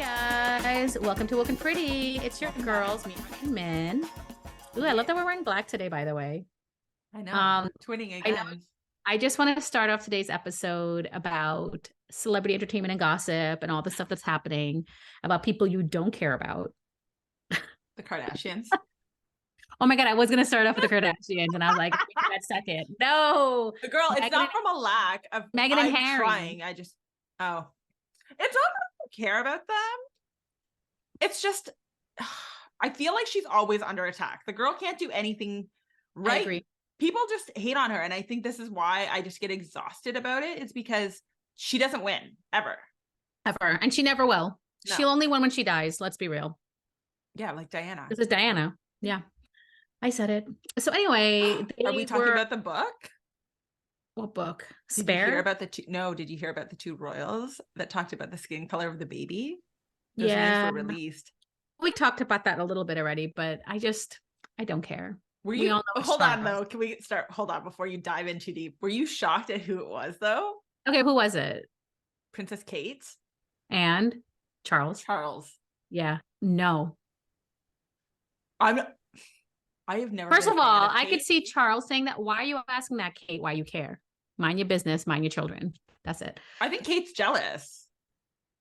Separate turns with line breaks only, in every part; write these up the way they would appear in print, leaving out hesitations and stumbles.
guys, welcome to Woken Pretty. It's your girls, Meera and Min. Ooh, I love that we're wearing black today, by the way.
I know. Twinning again.
I just want to start off today's episode about celebrity entertainment and gossip and all the stuff that's happening about people you don't care about.
The Kardashians.
Oh my God, I was going to start off with the Kardashians and I was like, that second. No.
The girl, it's not from a lack of
Meghan and Harry.
Trying. It's not that I don't care about them. It's just, I feel like she's always under attack. The girl can't do anything right.
I agree.
People just hate on her. And I think this is why I just get exhausted about it. It's because she doesn't win ever.
Ever. And she never will.
No.
She'll only win when she dies. Let's be real.
Yeah, like Diana.
This is Diana. Yeah. I said it. So anyway.
Are we talking about the book?
What book?
Did you hear about did you hear about the two royals that talked about the skin color of the baby? Those names were released.
We talked about that a little bit already, but I don't care.
Hold on though. Can we start? Hold on before you dive in too deep. Were you shocked at who it was though?
Okay, who was it?
Princess Kate
and Charles. Yeah. No.
I have never.
First of all, I could see Charles saying that. Why are you asking that, Kate? Why you care? Mind your business, mind your children. That's it.
I think Kate's jealous.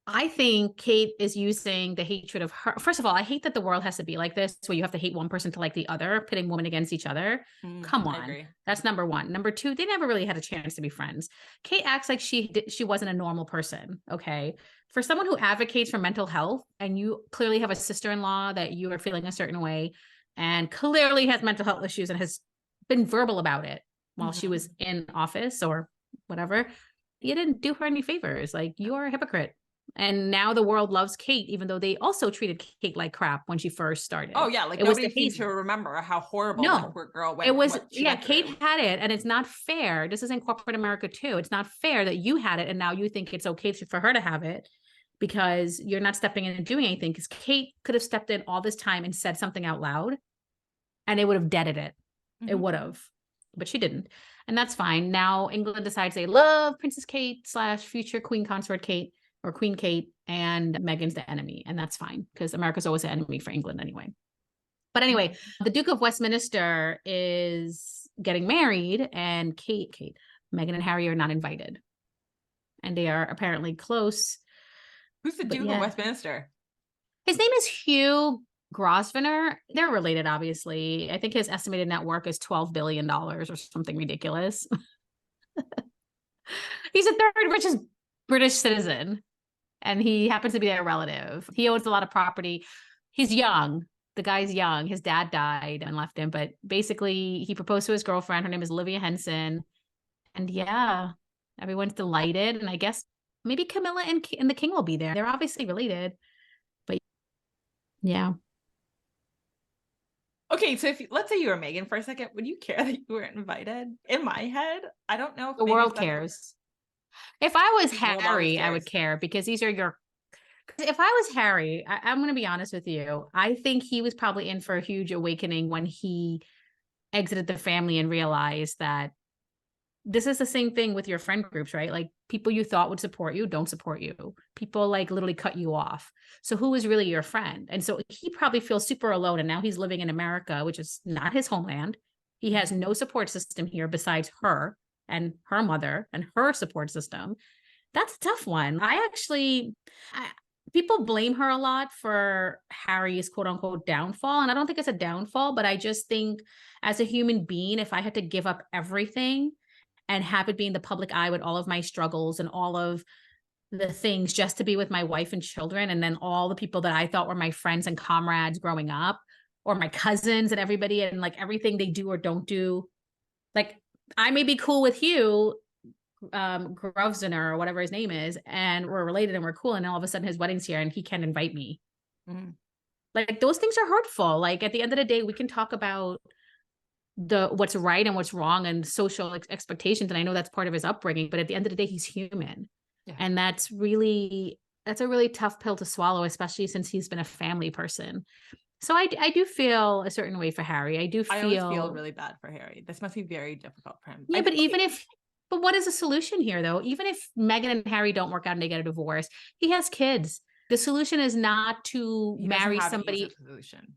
I think Kate is using the hatred of her. First of all, I hate that the world has to be like this, where you have to hate one person to like the other, pitting women against each other. Come on. That's number one. Number two, they never really had a chance to be friends. Kate acts like she wasn't a normal person. Okay. For someone who advocates for mental health, and you clearly have a sister-in-law that you are feeling a certain way, and clearly has mental health issues and has been verbal about it while she was in office or whatever, you didn't do her any favors. Like, you're a hypocrite. And now the world loves Kate, even though they also treated Kate like crap when she first started.
Oh yeah, like nobody seems to remember how horrible that poor girl went.
It was Kate had it, and it's not fair. This is in corporate America too. It's not fair that you had it and now you think it's okay for her to have it because you're not stepping in and doing anything. Because Kate could have stepped in all this time and said something out loud, and it would have deaded it. It would have, but she didn't, and that's fine. Now England decides they love Princess Kate / future Queen Consort Kate. Or Queen Kate, and Meghan's the enemy. And that's fine because America's always an enemy for England anyway. But anyway, the Duke of Westminster is getting married, and Meghan and Harry are not invited. And they are apparently close.
Who's the Duke of Westminster?
His name is Hugh Grosvenor. They're related, obviously. I think his estimated net worth is $12 billion or something ridiculous. He's the third richest British citizen. And he happens to be their relative. He owns a lot of property. He's young. The guy's young. His dad died and left him. But basically, he proposed to his girlfriend. Her name is Olivia Henson. And yeah, everyone's delighted. And I guess maybe Camilla and the king will be there. They're obviously related. But yeah.
Okay, so let's say you were Meghan for a second. Would you care that you weren't invited? In my head, I don't know if
the world cares. If I was Harry, I would care because these are if I was Harry, I'm going to be honest with you. I think he was probably in for a huge awakening when he exited the family and realized that this is the same thing with your friend groups, right? Like, people you thought would support you don't support you. People like literally cut you off. So who is really your friend? And so he probably feels super alone. And now he's living in America, which is not his homeland. He has no support system here besides her and her mother and her support system. That's a tough one. People blame her a lot for Harry's quote unquote downfall. And I don't think it's a downfall, but I just think as a human being, if I had to give up everything and have it be in the public eye with all of my struggles and all of the things just to be with my wife and children, and then all the people that I thought were my friends and comrades growing up, or my cousins and everybody, and like everything they do or don't do, like, I may be cool with Hugh Grosvenor or whatever his name is, and we're related and we're cool, and all of a sudden his wedding's here and he can't invite me. Like, those things are hurtful. Like, at the end of the day, we can talk about what's right and what's wrong and social expectations, and I know that's part of his upbringing, but at the end of the day, he's human. And that's a really tough pill to swallow, especially since he's been a family person. So I do feel a certain way for Harry. I always
feel really bad for Harry. This must be very difficult for him.
Yeah, but what is the solution here though? Even if Meghan and Harry don't work out and they get a divorce, he has kids. The solution is not to
He doesn't
marry
have an
somebody.
easy solution.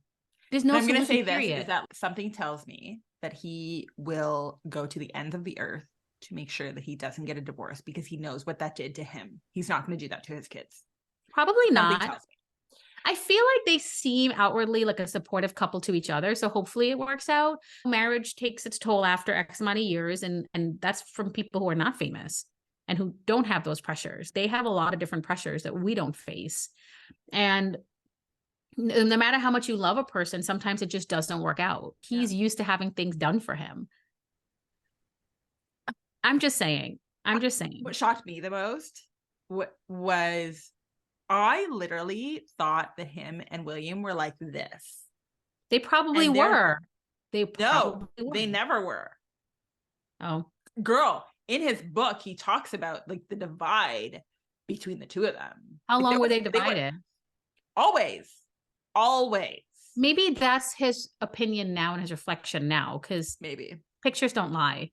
There's
And
no
I'm going to
solution,
say this
period.
is that something tells me that he will go to the ends of the earth to make sure that he doesn't get a divorce because he knows what that did to him. He's not going to do that to his kids.
Probably
Something
not.
tells me.
I feel like they seem outwardly like a supportive couple to each other. So hopefully it works out. Marriage takes its toll after X amount of years. And that's from people who are not famous and who don't have those pressures. They have a lot of different pressures that we don't face. And no matter how much you love a person, sometimes it just doesn't work out. He's used to having things done for him. I'm just saying.
What shocked me the most was I literally thought that him and William were like this.
They probably were. They
never were.
Oh,
girl, in his book, he talks about like the divide between the two of them.
How
like,
long were they divided?
Always.
Maybe that's his opinion now and his reflection now, because
maybe
pictures don't lie.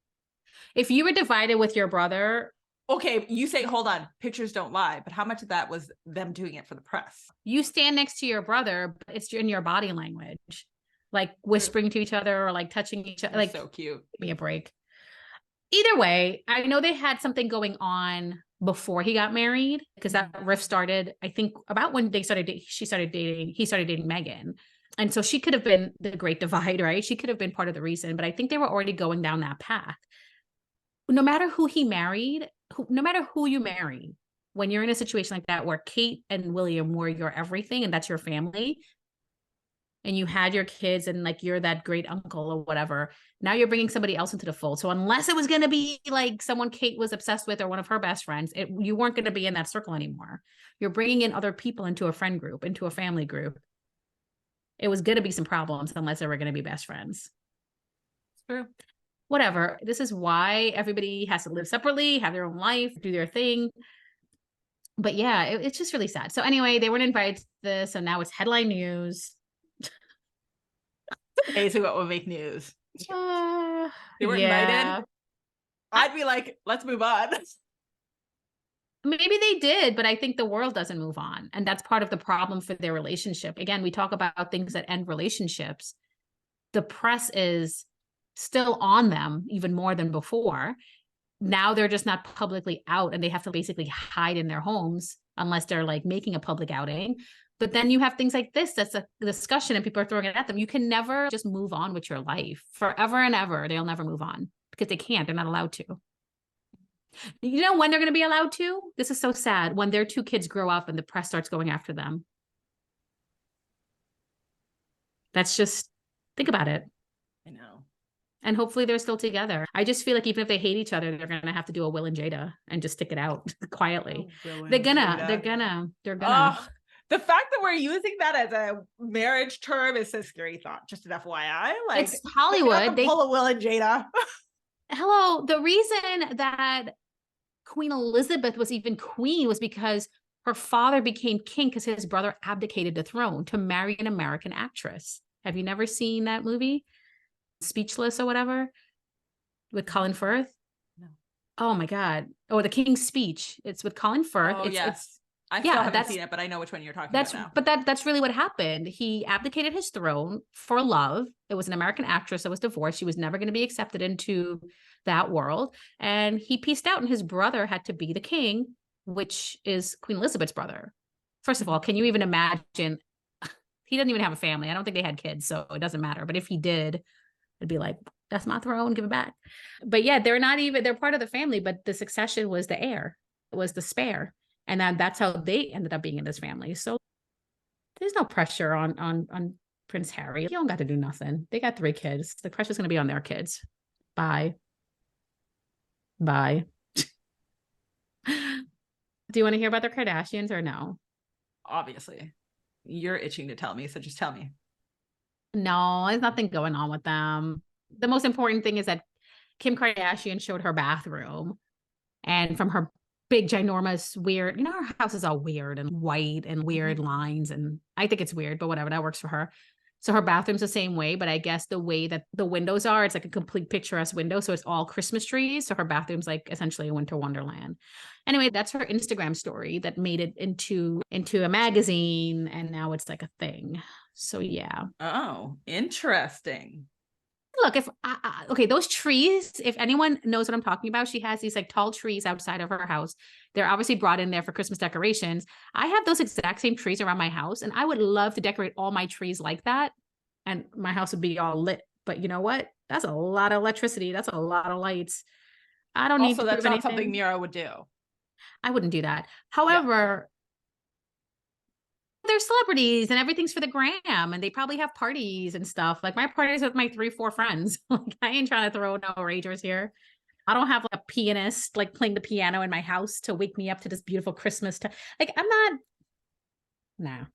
If you were divided with your brother,
okay, you say, hold on, pictures don't lie, but how much of that was them doing it for the press?
You stand next to your brother, but it's in your body language, like whispering to each other or like touching each other. Like,
so cute.
Give me a break. Either way, I know they had something going on before he got married, because that rift started, I think, about when he started dating Meghan. And so she could have been the great divide, right? She could have been part of the reason, but I think they were already going down that path. No matter who he married, no matter who you marry, when you're in a situation like that, where Kate and William were your everything and that's your family, and you had your kids and like you're that great uncle or whatever, now you're bringing somebody else into the fold. So unless it was going to be like someone Kate was obsessed with or one of her best friends, you weren't going to be in that circle anymore. You're bringing in other people into a friend group, into a family group. It was going to be some problems unless they were going to be best friends.
True.
Whatever. This is why everybody has to live separately, have their own life, do their thing. But yeah, it's just really sad. So anyway, they weren't invited to this, so now it's headline news.
Basically what would make news. They were invited. I'd be like, let's move on.
Maybe they did, but I think the world doesn't move on. And that's part of the problem for their relationship. Again, we talk about things that end relationships. The press is still on them even more than before. Now they're just not publicly out and they have to basically hide in their homes unless they're like making a public outing. But then you have things like this, that's a discussion and people are throwing it at them. You can never just move on with your life forever and ever. They'll never move on because they can't. They're not allowed to. You know when they're going to be allowed to? This is so sad. When their two kids grow up and the press starts going after them. That's just, think about it.
I know. And
hopefully they're still together. I just feel like even if they hate each other, they're going to have to do a Will and Jada and just stick it out quietly. They're gonna.
The fact that we're using that as a marriage term is a scary thought. Just an FYI, like
it's Hollywood.
They pull a Will and Jada.
Hello. The reason that Queen Elizabeth was even queen was because her father became king because his brother abdicated the throne to marry an American actress. Have you never seen that movie? Speechless or whatever with Colin Firth? No. Oh my God. Oh, The King's Speech. It's with Colin Firth.
Oh, yes. I still haven't seen it, but I know which one you're talking about now.
But that's really what happened. He abdicated his throne for love. It was an American actress that was divorced. She was never going to be accepted into that world. And he pieced out, and his brother had to be the king, which is Queen Elizabeth's brother. First of all, can you even imagine? He doesn't even have a family. I don't think they had kids, so it doesn't matter. But if he did, it'd be like, that's my throne, give it back. But yeah, they're part of the family, but the succession was the heir. It was the spare. And that's how they ended up being in this family. So there's no pressure on Prince Harry. He don't got to do nothing. They got 3 kids. The pressure's going to be on their kids. Bye. Do you want to hear about the Kardashians or no?
Obviously. You're itching to tell me, so just tell me.
No, there's nothing going on with them. The most important thing is that Kim Kardashian showed her bathroom, and from her big, ginormous, weird, her house is all weird and white and weird lines. And I think it's weird, but whatever, that works for her. So her bathroom's the same way, but I guess the way that the windows are, it's like a complete picturesque window. So it's all Christmas trees. So her bathroom's like essentially a winter wonderland. Anyway, that's her Instagram story that made it into a magazine, and now it's like a thing. So yeah.
Oh, interesting.
Look, if okay, those trees, if anyone knows what I'm talking about, she has these like tall trees outside of her house. They're obviously brought in there for Christmas decorations. I have those exact same trees around my house, and I would love to decorate all my trees like that, and my house would be all lit. But you know what? That's a lot of electricity. That's a lot of lights. I don't need
Also,
to
that's
prove
not
anything.
something Meera would do.
I wouldn't do that. However, they're celebrities and everything's for the gram, and they probably have parties and stuff. Like my parties with my 3-4 friends. Like I ain't trying to throw no ragers here. I don't have like a pianist like playing the piano in my house to wake me up to this beautiful Christmas time. Like I'm not.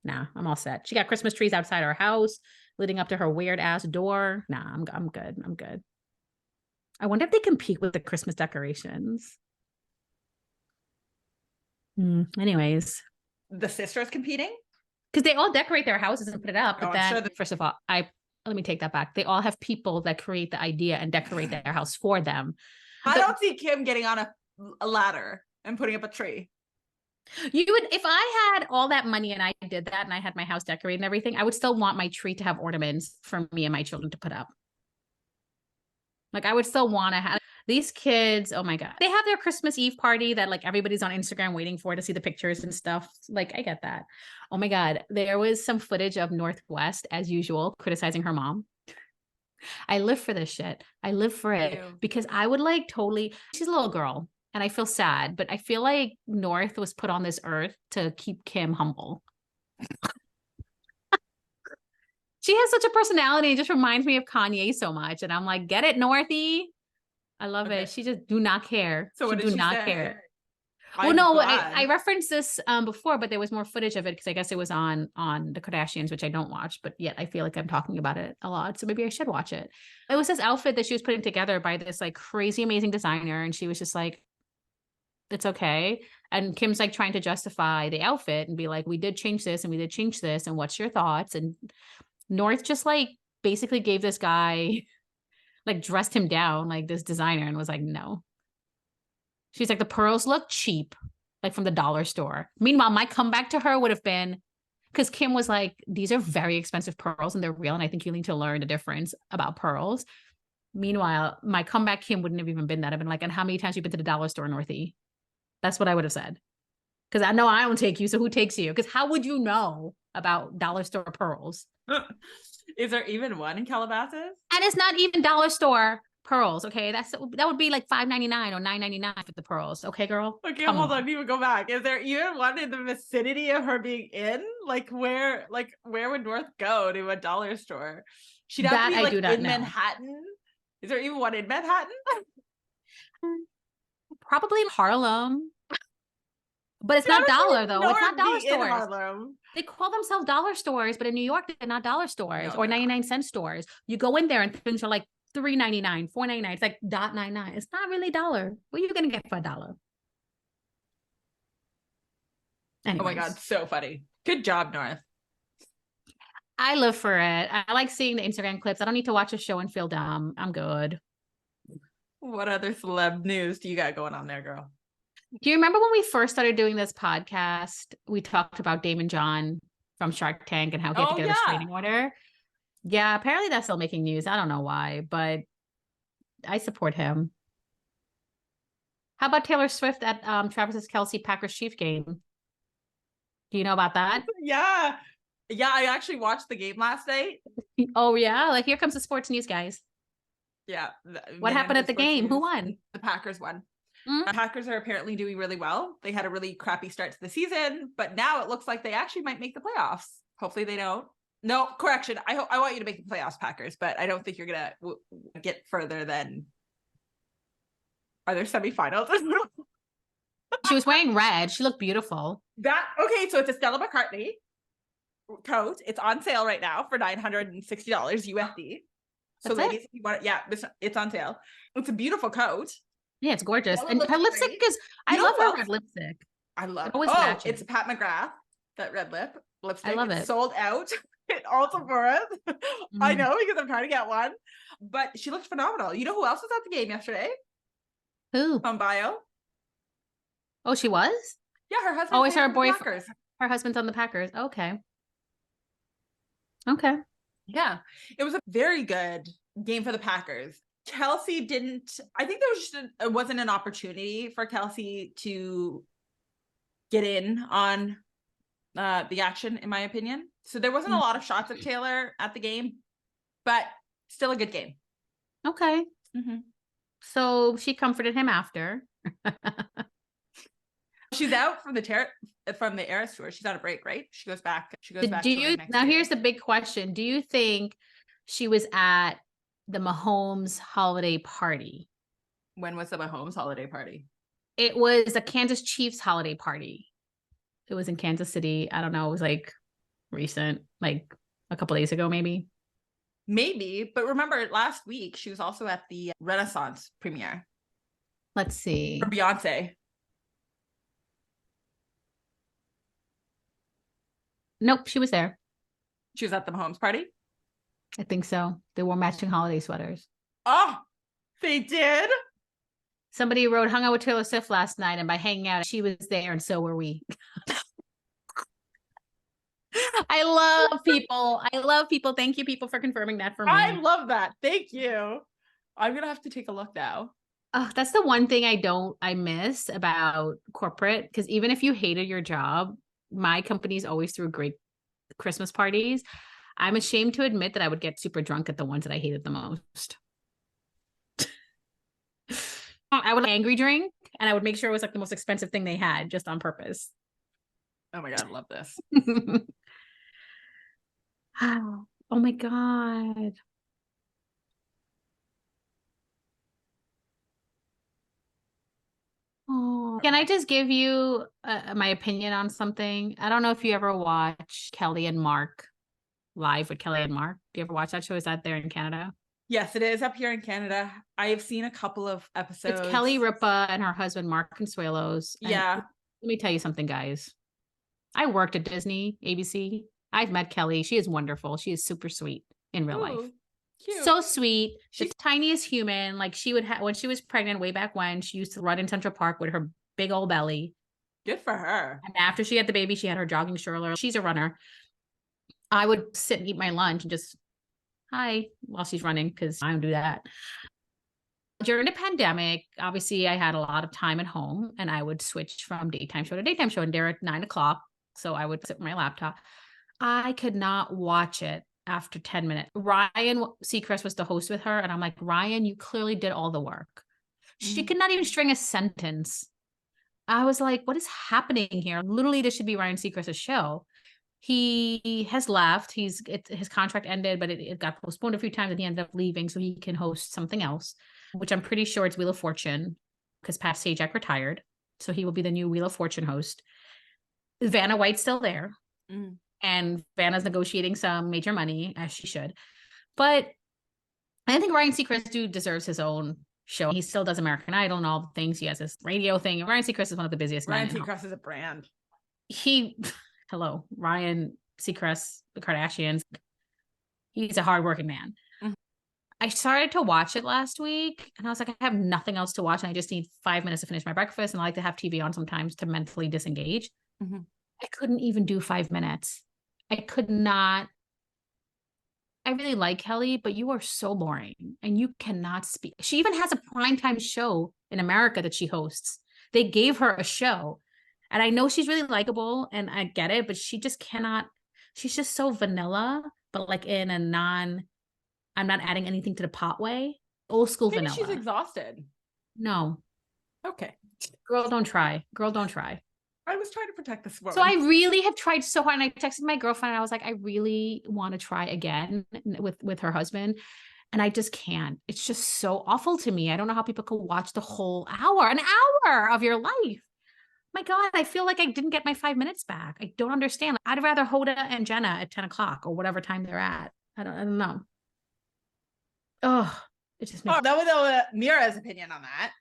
Nah, I'm all set. She got Christmas trees outside her house, leading up to her weird ass door. Nah, I'm good. I'm good. I wonder if they compete with the Christmas decorations. Anyways,
The sisters competing?
because they all decorate their houses and put it up. But
Oh, I'm
then,
sure that-
first of all, let me take that back. They all have people that create the idea and decorate their house for them.
I don't see Kim getting on a ladder and putting up a tree.
You would, if I had all that money and I did that and I had my house decorated and everything, I would still want my tree to have ornaments for me and my children to put up. Like I would still want to have these kids. Oh my God. They have their Christmas Eve party that like everybody's on Instagram waiting for to see the pictures and stuff. Like I get that. Oh my God. There was some footage of Northwest as usual, criticizing her mom. I live for this shit. I live for it because I would like totally, she's a little girl and I feel sad, but I feel like North was put on this earth to keep Kim humble. She has such a personality. It just reminds me of Kanye so much. And I'm like, get it, Northy. I love it. She just do not care.
So what did she
not
say?
care.
I'm
Well, no,
glad.
I referenced this before, but there was more footage of it because I guess it was on the Kardashians, which I don't watch, but yet I feel like I'm talking about it a lot. So maybe I should watch it. It was this outfit that she was putting together by this like crazy amazing designer, and she was just like, it's okay. And Kim's like trying to justify the outfit and be like, we did change this and we did change this, and what's your thoughts? And North just like basically gave this guy like dressed him down, like this designer, and was like, no. She's like, the pearls look cheap, like from the dollar store. Meanwhile, my comeback to her would have been, because Kim was like, these are very expensive pearls and they're real. And I think you need to learn the difference about pearls. Meanwhile, my comeback Kim wouldn't have even been that. I've been like, and how many times have you been to the dollar store, Northie? That's what I would have said. Because I know I don't take you, so who takes you? Because how would you know about dollar store pearls?
Is there even one in Calabasas?
And it's not even dollar store pearls. Okay, that would be like $5.99 or $9.99 for the pearls. Okay, girl.
Okay, hold on. Even go back. Is there even one in the vicinity of her being in? Like where would North go to a dollar store? She'd have to be like in Manhattan. Is there even one in Manhattan?
Probably in Harlem. But it's not dollar though. It's not dollar stores. They call themselves dollar stores, but in New York, they're not dollar stores or 99-cent stores. You go in there and things are like $3.99, $4.99. It's like $0.99. It's not really dollar. What are you gonna get for $1? Anyways.
Oh my God, so funny. Good job, North.
I live for it. I like seeing the Instagram clips. I don't need to watch a show and feel dumb. I'm good.
What other celeb news do you got going on there, girl?
Do you remember when we first started doing this podcast, we talked about Damon John from Shark Tank and how he had to get a restraining order? Yeah, apparently that's still making news. I don't know why, but I support him. How about Taylor Swift at Travis Kelce Packers Chiefs game? Do you know about that?
Yeah, I actually watched the game last night.
Oh yeah, like here comes the sports news, guys.
Yeah.
What happened at the game? Who won?
The Packers won. Mm-hmm. Packers are apparently doing really well. They had a really crappy start to the season, but now it looks like they actually might make the playoffs. Hopefully they don't. No, correction. I want you to make the playoffs, Packers, but I don't think you're gonna get further than. Are there semifinals?
She was wearing red. She looked beautiful.
Okay, so it's a Stella McCartney coat. It's on sale right now for $960 USD. So ladies, if you want it, it's on sale. It's a beautiful coat.
Yeah, it's gorgeous. And her lipstick is, I love her red lipstick.
I love it. Oh, it's Pat McGrath, that red lipstick.
I love it.
Sold out. All Sephora's. I
Mm.
know because I'm trying to get one. But she looked phenomenal. You know who else was at the game yesterday?
Who?
On bio.
Oh, she was?
Yeah, her husband
Oh, it's
played
her
for the
boyfriend.
Packers.
Her husband's on the Packers. Okay. Okay.
Yeah, it was a very good game for the Packers. Kelsey didn't, I think there was just, it wasn't an opportunity for Kelsey to get in on the action, in my opinion. So there wasn't a lot of shots of Taylor at the game, but still a good game.
Okay.
Mm-hmm.
So she comforted him after.
She's out from the Eras Tour. She's on a break, right? She goes back. She goes back
Do
touring
you
next
now
year.
here's the big question. Do you think she was at the Mahomes holiday party?
When was the Mahomes holiday party?
It was a Kansas Chiefs holiday party. It was in Kansas City. I don't know. It was like recent, like a couple days ago, maybe.
Maybe, but remember last week she was also at the Renaissance premiere
Let's see.
for Beyonce.
Nope, she was there.
She was at the Mahomes party.
I think so. They wore matching holiday sweaters.
Oh, they did.
Somebody wrote, hung out with Taylor Swift last night, and by hanging out, she was there, and so were we. I love people. I love people. Thank you, people, for confirming that for me.
I love that. Thank you. I'm gonna have to take a look now.
Oh, that's the one thing I miss about corporate, because even if you hated your job, my companies always threw great Christmas parties. I'm ashamed to admit that I would get super drunk at the ones that I hated the most. I would angry drink, and I would make sure it was like the most expensive thing they had just on purpose.
Oh my God, I love this.
Oh my God. Oh, can I just give you my opinion on something? I don't know if you ever watch Kelly and Mark live with Kelly and Mark. Do you ever watch that show? Is that there in Canada?
Yes, it is up here in Canada. I have seen a couple of episodes.
It's Kelly Ripa and her husband Mark Consuelos. And
Yeah.
let me tell you something, guys. I worked at Disney, ABC. I've met Kelly. She is wonderful. She is super sweet in real life.
Cute.
So sweet.
She's
the tiniest human. Like she would have when she was pregnant way back when, she used to run in Central Park with her big old belly.
Good for her.
And after she had the baby, she had her jogging stroller. She's a runner. I would sit and eat my lunch and just hi while she's running because I don't do that. During the pandemic, obviously I had a lot of time at home and I would switch from daytime show to daytime show, and they're at 9:00. So I would sit with my laptop. I could not watch it after 10 minutes. Ryan Seacrest was the host with her. And I'm like, Ryan, you clearly did all the work. She could not even string a sentence. I was like, what is happening here? Literally, this should be Ryan Seacrest's show. He has left. His contract ended, but it got postponed a few times and he ended up leaving so he can host something else, which I'm pretty sure it's Wheel of Fortune because Pat Sajak retired. So he will be the new Wheel of Fortune host. Vanna White's still there.
Mm.
And Vanna's negotiating some major money, as she should. But I think Ryan Seacrest deserves his own show. He still does American Idol and all the things. He has this radio thing. And Ryan Seacrest is one of the busiest men.
Ryan Seacrest is a brand.
Ryan Seacrest, the Kardashians. He's a hardworking man.
Mm-hmm.
I started to watch it last week and I was like, I have nothing else to watch. And I just need 5 minutes to finish my breakfast. And I like to have TV on sometimes to mentally disengage.
Mm-hmm.
I couldn't even do 5 minutes. I could not. I really like Kelly, but you are so boring and you cannot speak. She even has a primetime show in America that she hosts. They gave her a show. And I know she's really likable and I get it, but she just cannot. She's just so vanilla, but like in a I'm not adding anything to the pot way. Old school
Maybe
vanilla.
She's exhausted.
No.
Okay.
Girl, don't try. Girl, don't try.
I was trying to protect this woman.
So I really have tried so hard. And I texted my girlfriend and I was like, I really want to try again with her husband. And I just can't. It's just so awful to me. I don't know how people could watch the whole an hour of your life. My God, I feel like I didn't get my 5 minutes back. I don't understand. I'd rather Hoda and Jenna at 10:00 or whatever time they're at. I don't know. Oh, it just makes
that was Meera's opinion on that.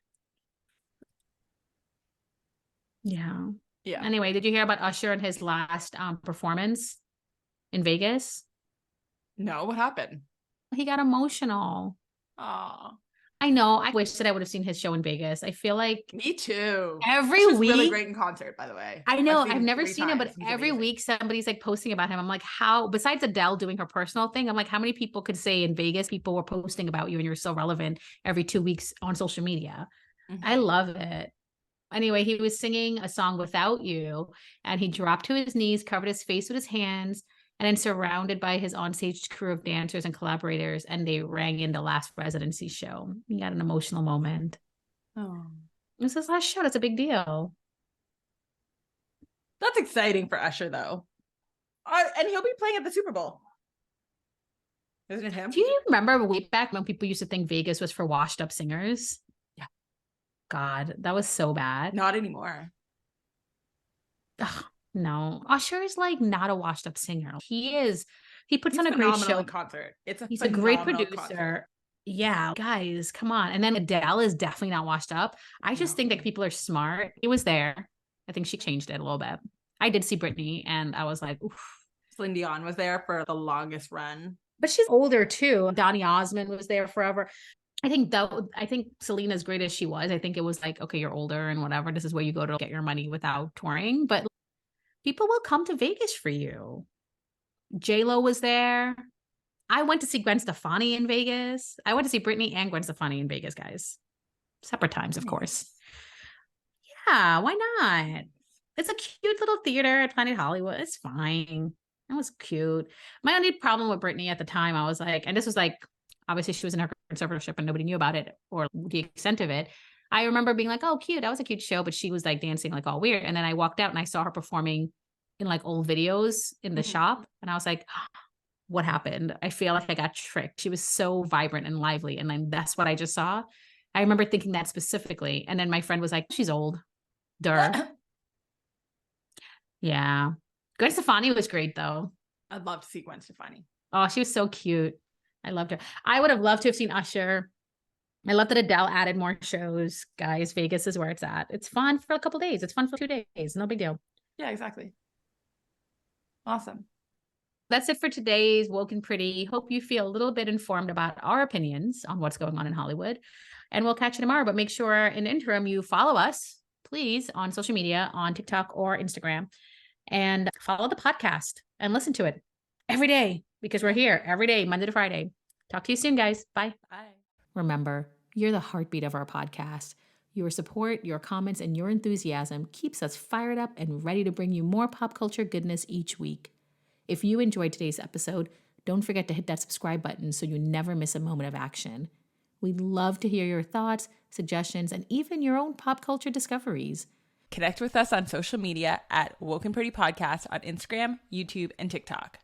Yeah. Anyway, did you hear about Usher and his last performance in Vegas?
No, what happened?
He got emotional.
Oh,
I know. I wish that I would have seen his show in Vegas. I feel like
me too.
every
Usher's really
week,
great in concert, by the way.
I
I've
know
seen
I've
him
never
3
seen him, but
times. He's
every
amazing.
week somebody's like posting about him. I'm like, how, besides Adele doing her personal thing, I'm like, how many people could say in Vegas people were posting about you and you're so relevant every 2 weeks on social media? I
Mhm.
love it. Anyway, he was singing a song Without You, and he dropped to his knees, covered his face with his hands, and then surrounded by his onstage crew of dancers and collaborators, and they rang in the last residency show. He got an emotional moment.
Oh,
It was his last show. That's a big deal.
that's exciting for Usher, though. And he'll be playing at the Super Bowl, isn't it him?
Do you remember way back when people used to think Vegas was for washed up singers?
Yeah.
God, that was so bad.
Not anymore.
Ugh, no, Usher is like not a washed up singer. He is. He puts
He's
on a great
phenomenal in
show.
concert. It's a
He's a great
phenomenal concert.
producer. Yeah, guys, come on. And then Adele is definitely not washed up. I just think that
No.
people are smart. It was there. I think she changed it a little bit. I did see Britney and I was like, oof.
Celine Dion was there for the longest run.
But she's older too. Donny Osmond was there forever. I think Selena's great as she was. I think it was like, okay, you're older and whatever. This is where you go to get your money without touring. But people will come to Vegas for you. J Lo was there. I went to see Gwen Stefani in Vegas. I went to see Britney and Gwen Stefani in Vegas, guys. Separate times, of course.
Nice.
Yeah, why not? It's a cute little theater at Planet Hollywood. It's fine. It was cute. My only problem with Britney at the time, I was like, and this was like, obviously she was in her conservatorship and nobody knew about it or the extent of it. I remember being like, oh, cute. That was a cute show, but she was like dancing like all weird. And then I walked out and I saw her performing in like old videos in the
Mhm.
shop. And I was like, what happened? I feel like I got tricked. She was so vibrant and lively. And then that's what I just saw. I remember thinking that specifically. And then my friend was like, she's old. Dur. Yeah. Gwen Stefani was great though.
I'd love to see Gwen Stefani.
Oh, she was so cute. I loved her. I would have loved to have seen Usher. I love that Adele added more shows. Guys, Vegas is where it's at. It's fun for a couple days. It's fun for 2 days. No big deal.
Yeah, exactly. Awesome.
That's it for today's Woke and Pretty. Hope you feel a little bit informed about our opinions on what's going on in Hollywood. And we'll catch you tomorrow. But make sure in the interim you follow us, please, on social media, on TikTok or Instagram, and follow the podcast and listen to it every day because we're here every day, Monday to Friday. Talk to you soon, guys. Bye.
Bye.
Remember, you're the heartbeat of our podcast. Your support, your comments, and your enthusiasm keeps us fired up and ready to bring you more pop culture goodness each week. If you enjoyed today's episode, don't forget to hit that subscribe button so you never miss a moment of action. We'd love to hear your thoughts, suggestions, and even your own pop culture discoveries.
Connect with us on social media at Woken Pretty Podcast on Instagram, YouTube, and TikTok.